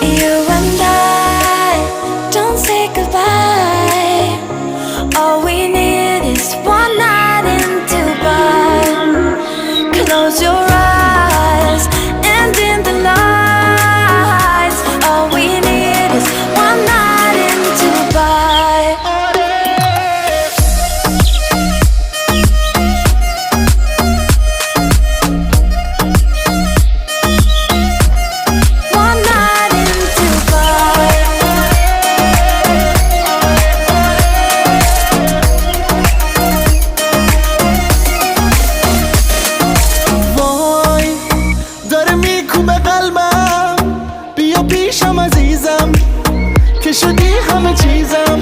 You and I don't say goodbye. All we need is one night in Dubai. Close your eyes and dim the lights. All we need is one night in Dubai. One night in Dubai. وای داره میکوبه قلبم، بیا پیشم عزیزم که شدی همه چیزم.